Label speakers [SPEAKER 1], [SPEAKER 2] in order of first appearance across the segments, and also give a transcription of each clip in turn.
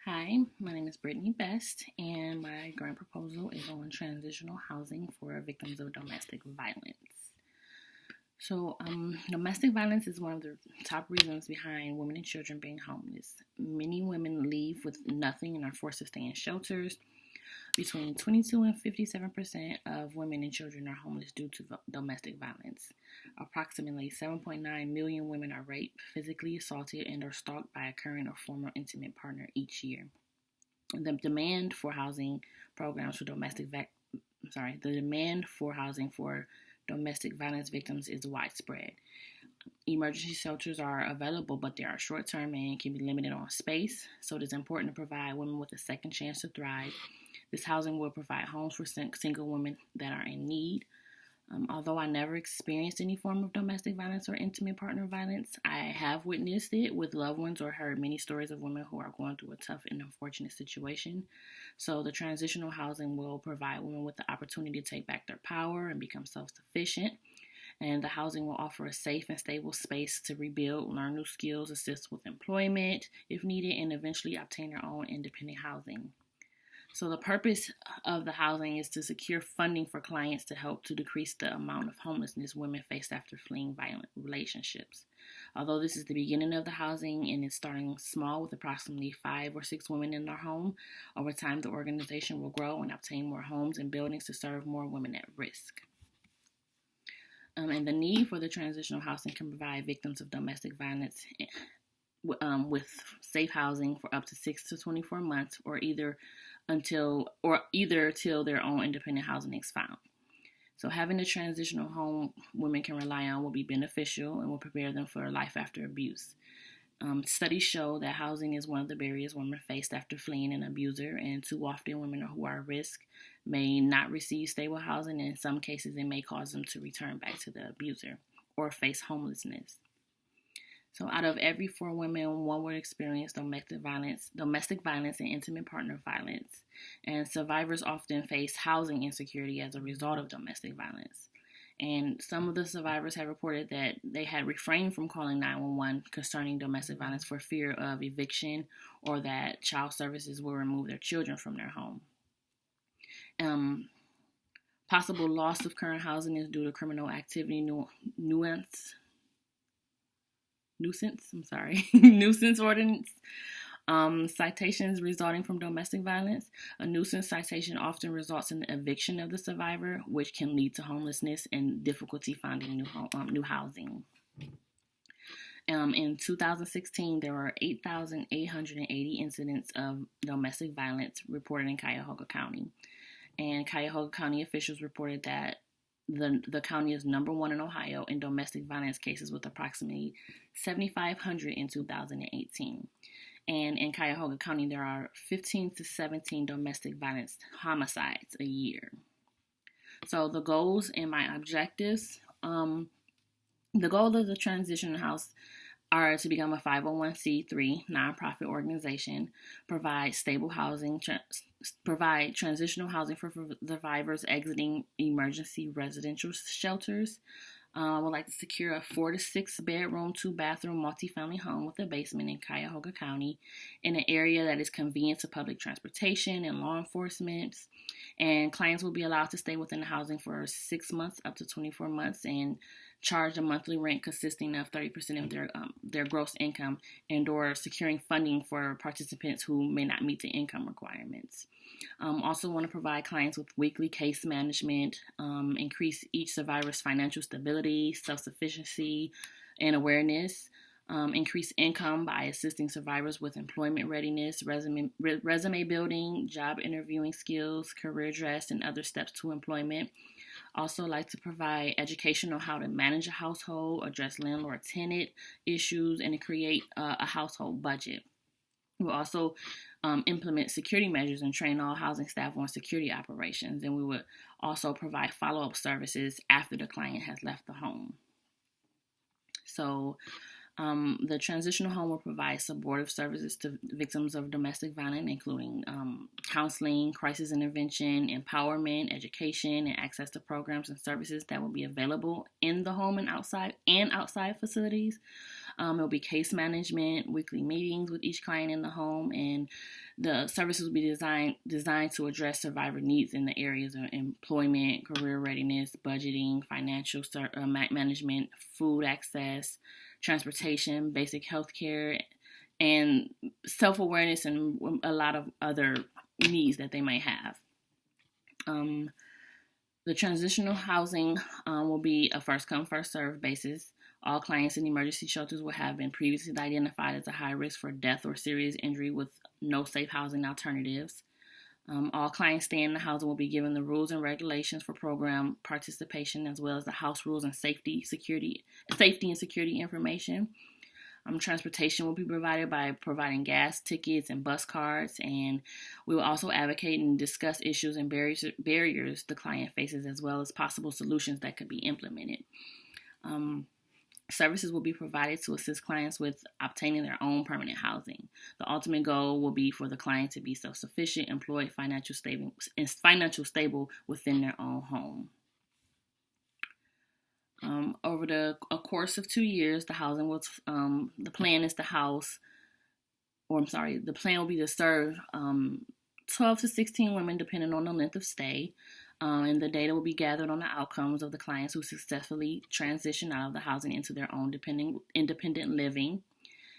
[SPEAKER 1] Hi, my name is Brittany Best, and my grant proposal is on transitional housing for victims of domestic violence. Domestic violence is one of the top reasons behind women and children being homeless. Many women leave with nothing and are forced to stay in shelters. Between 22 and 57% of women and children are homeless due to domestic violence. Approximately 7.9 million women are raped, physically assaulted, and are stalked by a current or former intimate partner each year. The demand for housing programs for the demand for housing for domestic violence victims is widespread. Emergency shelters are available, but they are short term and can be limited on space, so it is important to provide women with a second chance to thrive. This housing will provide homes for single women that are in need. Although I never experienced any form of domestic violence or intimate partner violence, I have witnessed it with loved ones or heard many stories of women who are going through a tough and unfortunate situation. So the transitional housing will provide women with the opportunity to take back their power and become self-sufficient. And the housing will offer a safe and stable space to rebuild, learn new skills, assist with employment if needed, and eventually obtain their own independent housing. So the purpose of the housing is to secure funding for clients to help to decrease the amount of homelessness women face after fleeing violent relationships. Although this is the beginning of the housing and it's starting small with approximately 5 or 6 women in their home, over time the organization will grow and obtain more homes and buildings to serve more women at risk. And the need for the transitional housing can provide victims of domestic violence with safe housing for up to 6 to 24 months, or either till their own independent housing is found. So having a transitional home women can rely on will be beneficial and will prepare them for life after abuse. Studies show that housing is one of the barriers women face after fleeing an abuser, and too often women who are at risk may not receive stable housing, and in some cases it may cause them to return back to the abuser or face homelessness. So out of every 4 women, one would experience domestic violence, and intimate partner violence. And survivors often face housing insecurity as a result of domestic violence. And some of the survivors have reported that they had refrained from calling 911 concerning domestic violence for fear of eviction or that child services will remove their children from their home. Possible loss of current housing is due to criminal activity nuisance nuisance ordinance, citations resulting from domestic violence. A nuisance citation often results in the eviction of the survivor, which can lead to homelessness and difficulty finding new housing. In 2016, there were 8,880 incidents of domestic violence reported in Cuyahoga County. And Cuyahoga County officials reported that the county is number 1 in Ohio in domestic violence cases with approximately 7,500 in 2018. And in Cuyahoga County, there are 15 to 17 domestic violence homicides a year. So the goals and my objectives, the goal of the transition house are to become a 501c3 nonprofit organization, provide stable housing, provide transitional housing for survivors exiting emergency residential shelters. I would like to secure a 4 to 6 bedroom, 2-bathroom multifamily home with a basement in Cuyahoga County in an area that is convenient to public transportation and law enforcement. And clients will be allowed to stay within the housing for 6 months up to 24 months and charge a monthly rent consisting of 30% of their gross income, and or securing funding for participants who may not meet the income requirements. Also want to provide clients with weekly case management, increase each survivor's financial stability, self-sufficiency, and awareness, increase income by assisting survivors with employment readiness, resume building, job interviewing skills, career dress, and other steps to employment. Also like to provide education on how to manage a household, address landlord-tenant issues, and to create a household budget. We'll also implement security measures and train all housing staff on security operations. And we would also provide follow-up services after the client has left the home. So the transitional home will provide supportive services to victims of domestic violence, including counseling, crisis intervention, empowerment, education, and access to programs and services that will be available in the home and outside facilities. It'll be case management, weekly meetings with each client in the home, and the services will be designed to address survivor needs in the areas of employment, career readiness, budgeting, financial management, food access, transportation, basic health care, and self-awareness, and a lot of other needs that they might have. The transitional housing will be a first come, first served basis. All clients in emergency shelters will have been previously identified as a high risk for death or serious injury with no safe housing alternatives. All clients staying in the housing will be given the rules and regulations for program participation, as well as the house rules and safety and security information. Transportation will be provided by providing gas tickets and bus cards, and we will also advocate and discuss issues and barriers the client faces, as well as possible solutions that could be implemented. Services will be provided to assist clients with obtaining their own permanent housing. The ultimate goal will be for the client to be self-sufficient, employed, financial stable within their own home. Over a course of 2 years, the plan will be to serve 12 to 16 women, depending on the length of stay. And the data will be gathered on the outcomes of the clients who successfully transition out of the housing into their own independent living,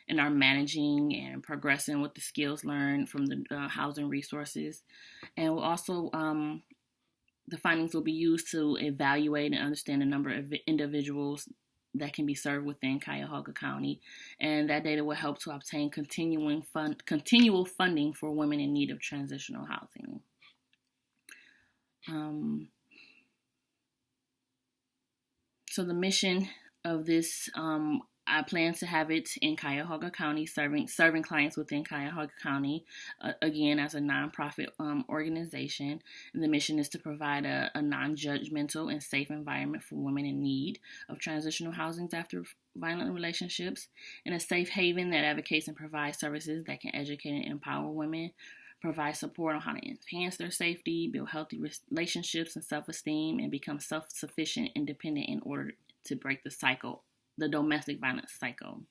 [SPEAKER 1] and are managing and progressing with the skills learned from the housing resources. And we'll also the findings will be used to evaluate and understand the number of individuals that can be served within Cuyahoga County, and that data will help to obtain continual funding for women in need of transitional housing. So the mission of this, I plan to have it in Cuyahoga County, serving clients within Cuyahoga County, again, as a nonprofit organization. And the mission is to provide a non-judgmental and safe environment for women in need of transitional housing after violent relationships, and a safe haven that advocates and provides services that can educate and empower women, provide support on how to enhance their safety, build healthy relationships and self-esteem, and become self-sufficient, independent in order to break the domestic violence cycle.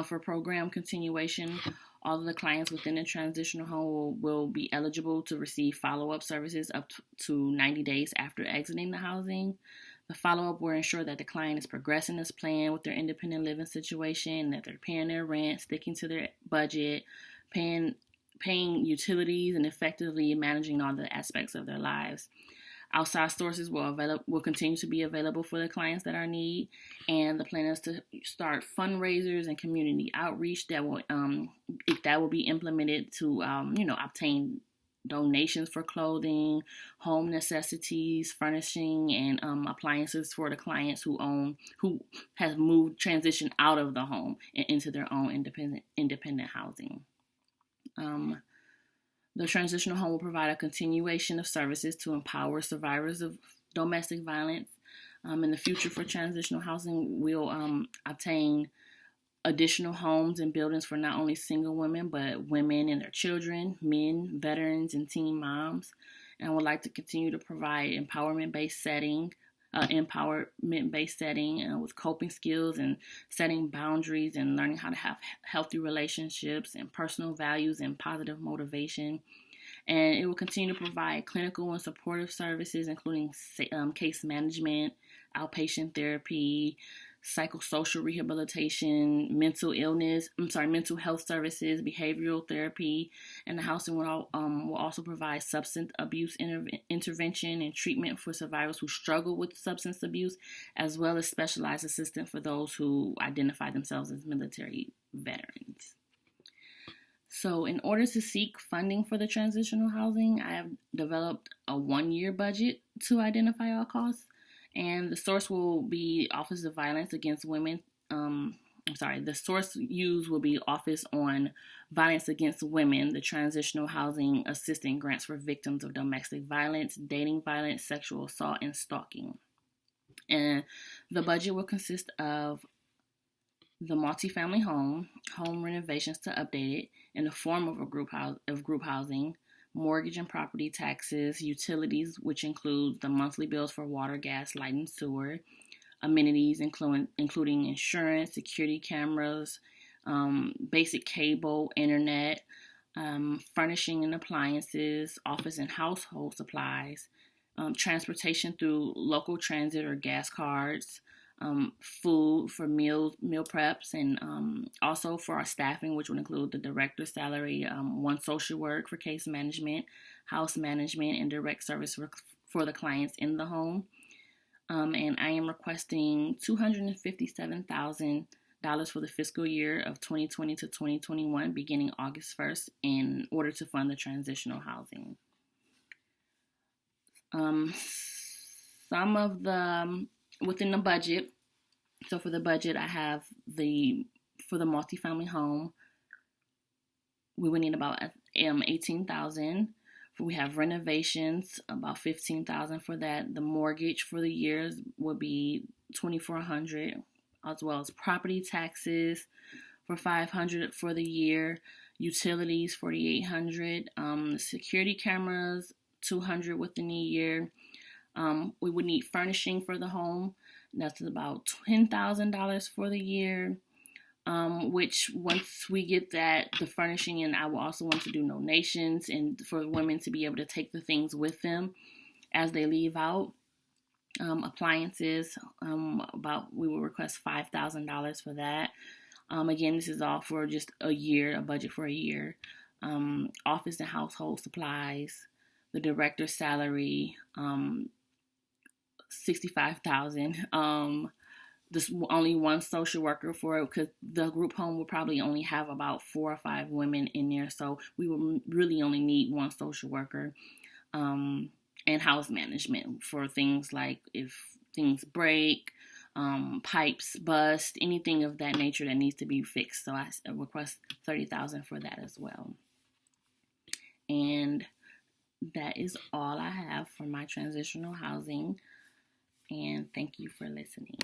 [SPEAKER 1] For program continuation, all of the clients within the transitional home will be eligible to receive follow-up services up to 90 days after exiting the housing. The follow-up will ensure that the client is progressing as planned with their independent living situation, that they're paying their rent, sticking to their budget, paying utilities, and effectively managing all the aspects of their lives. Outside sources will continue to be available for the clients that are in need, and the plan is to start fundraisers and community outreach that will be implemented to obtain donations for clothing, home necessities, furnishing, and appliances for the clients who have transitioned out of the home and into their own independent housing. The transitional home will provide a continuation of services to empower survivors of domestic violence. In the future, for transitional housing, we'll obtain additional homes and buildings for not only single women, but women and their children, men, veterans, and teen moms. And I would like to continue to provide empowerment-based setting with coping skills and setting boundaries and learning how to have healthy relationships and personal values and positive motivation. And it will continue to provide clinical and supportive services, including case management, outpatient therapy, psychosocial rehabilitation, mental health services, behavioral therapy, and the housing will also provide substance abuse intervention and treatment for survivors who struggle with substance abuse, as well as specialized assistance for those who identify themselves as military veterans. So in order to seek funding for the transitional housing, I have developed a 1-year budget to identify all costs. And the source will be Office of Violence Against Women. The source used will be Office on Violence Against Women, the Transitional Housing Assistance Grants for Victims of Domestic Violence, Dating Violence, Sexual Assault, and Stalking. And the budget will consist of the multifamily home renovations to update it in the form of group housing, mortgage and property taxes, utilities, which include the monthly bills for water, gas, light, and sewer, amenities including insurance, security cameras, basic cable, internet, furnishing and appliances, office and household supplies, transportation through local transit or gas cards, food for meal preps, and also for our staffing, which would include the director's salary, one social work for case management, house management, and direct service for the clients in the home. And I am requesting $257,000 for the fiscal year of 2020 to 2021, beginning August 1st, in order to fund the transitional housing. Some of the within the budget. So for the budget, I have for the multifamily home, we would need about $18,000. We have renovations, about $15,000 for that. The mortgage for the years would be $2,400, as well as property taxes for $500 for the year, utilities $4,800, security cameras $200 within the year. We would need furnishing for the home. That's about $10,000 for the year. Which once we get that, the furnishing, and I will also want to do donations and for women to be able to take the things with them as they leave out. Appliances, we will request $5,000 for that. Again, this is all for just a year, a budget for a year. Office and household supplies, the director's salary, $65,000. There's only one social worker for it because the group home will probably only have about 4 or 5 women in there, so we will really only need one social worker. And house management for things like if things break, pipes bust, anything of that nature that needs to be fixed. So I request $30,000 for that as well. And that is all I have for my transitional housing. And thank you for listening.